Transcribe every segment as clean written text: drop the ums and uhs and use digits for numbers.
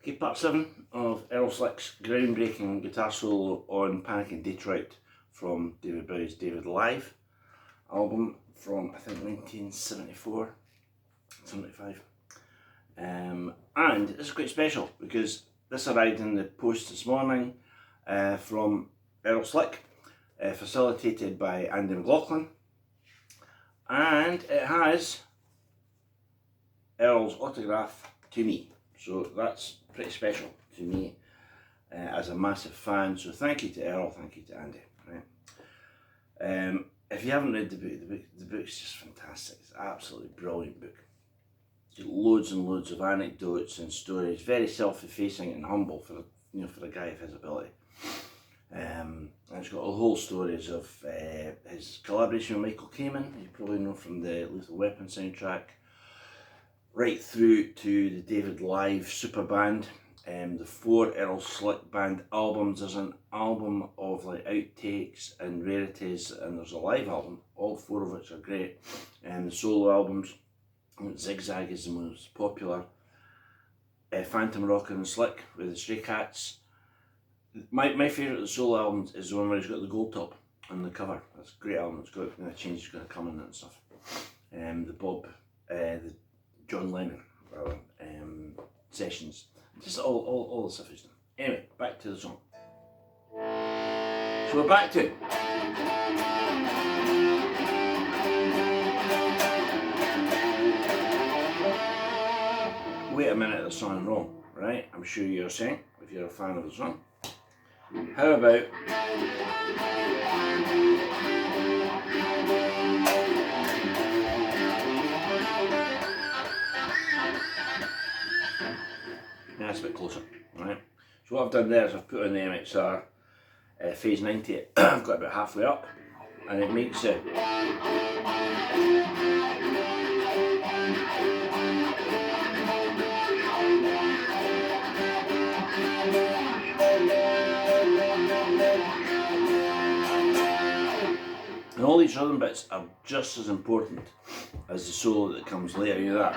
Okay, part 7 of Earl Slick's groundbreaking guitar solo on Panic in Detroit from David Bowie's David Live album from, I think, 1974, 75. And this is quite special because this arrived in the post this morning from Earl Slick, facilitated by Andy McLaughlin, and it has Earl's autograph to me. So that's pretty special to me as a massive fan. So thank you to Earl, thank you to Andy. Right? If you haven't read the book's just fantastic. It's an absolutely brilliant book. Loads and loads of anecdotes and stories. Very self-effacing and humble for a guy of his ability. And it's got all whole stories of his collaboration with Michael Kamen, you probably know from the Lethal Weapon soundtrack, right through to the David Live super band, the 4 Earl Slick band albums. There's an album of like outtakes and rarities, and there's a live album, all 4 of which are great. And the solo albums, Zigzag is the most popular. Phantom Rocker and Slick with the Stray Cats. My favourite of the solo albums is the one where he's got the gold top on the cover. That's a great album. It's got a change is going to come in it and stuff. The John Lennon sessions, just all the stuff he's done. Anyway, back to the song. So we're back to wait a minute, there's something wrong, right? I'm sure you're saying, if you're a fan of the song. How about that's a bit closer, right? So what I've done there is I've put on the MXR phase 90. I've got about halfway up, and it makes it and all these rhythm bits are just as important as the solo that comes later. You know that?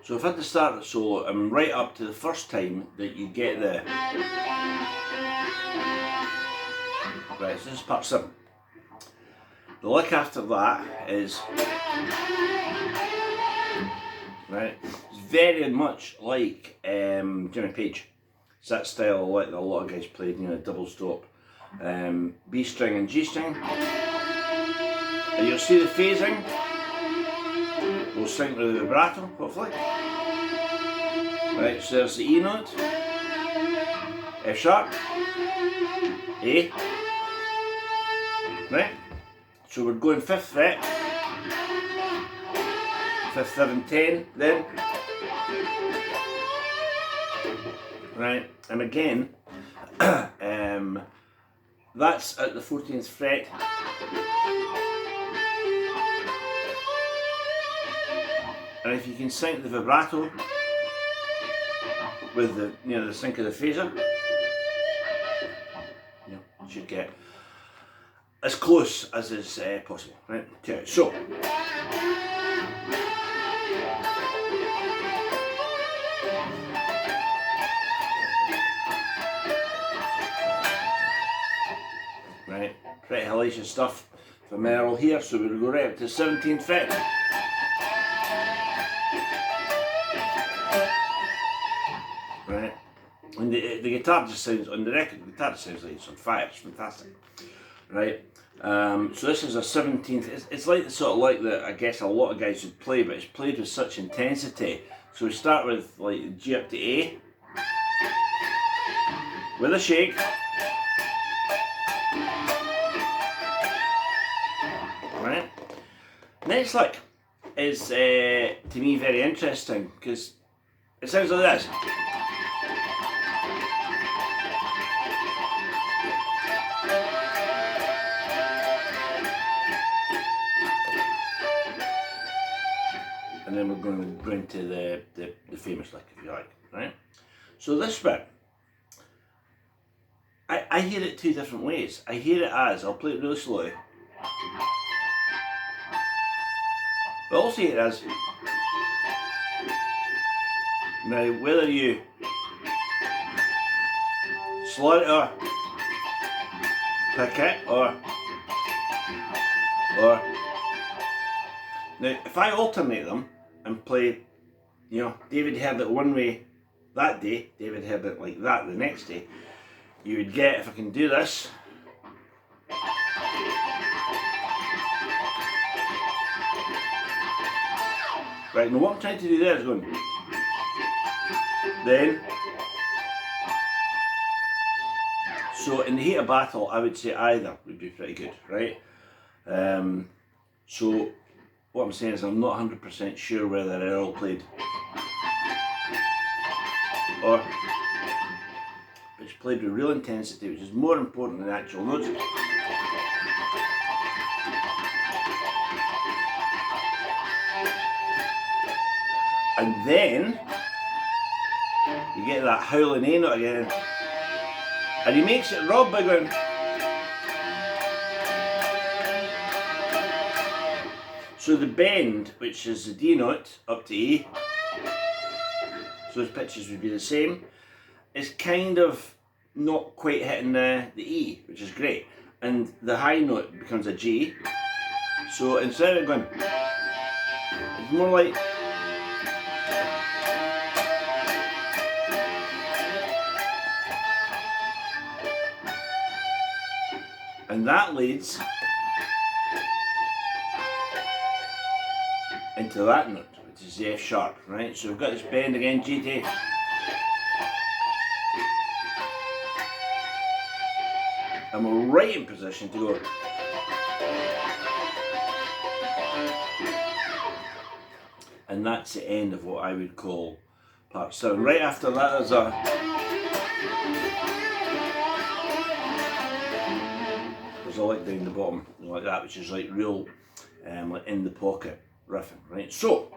So if I had to start the solo, I'm right up to the first time that you get the... Right, so this is part 7. The lick after that is... Right, it's very much like Jimmy Page. It's that style like that a lot of guys played, double stop. B string and G string. And you'll see the phasing will sync with the vibrato, hopefully. Right, so there's the E note, F sharp, A. Right, so we're going 5th fret, 5th, 7, 10, then. Right, and again, that's at the 14th fret. And if you can sync the vibrato with the the sync of the phaser, you should get as close as is possible, right? Okay, so right, pretty hellacious stuff from Earl here. So we'll go right up to the 17th fret. Right, and the guitar just sounds, on the record, the guitar just sounds like it's on fire. It's fantastic. Right, so this is a 17th. It's like I guess a lot of guys would play, but it's played with such intensity. So we start with like G up to A with a shake. Right, next lick is to me very interesting because it sounds like this. and then we're going to go into the famous lick, if you like, right? So this bit, I hear it two different ways. I hear it as, I'll play it really slowly, but also hear it as, now whether you slow it or pick it or now if I alternate them and play, you know, David heard it one way that day, David heard it like that the next day, you would get, if I can do this, right, now what I'm trying to do there is going, then, so in the heat of battle I would say either would be pretty good, right? So what I'm saying is I'm not 100% sure whether Earl played or which played with real intensity, which is more important than actual notes. And then you get that howling A note again, and he makes it rob by going. So the bend, which is the D note up to E, so those pitches would be the same, is kind of not quite hitting the E, which is great. And the high note becomes a G. So instead of going, it's more like, and that leads into that note, which is the F sharp, right? So we've got this bend again, G to A. And we're right in position to go. And that's the end of what I would call part 7. Right after that there's a lick down the bottom, like that, which is like real, like in the pocket riffing, right? So,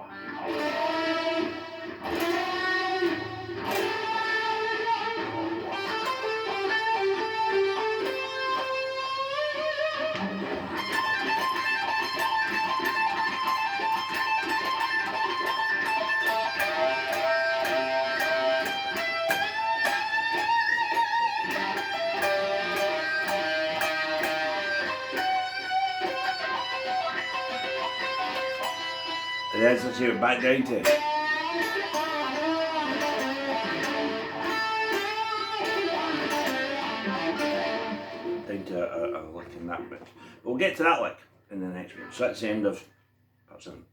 and then let's hear it back down to it. Down to a lick in that bit. But we'll get to that lick in the next bit. So that's the end of part 7.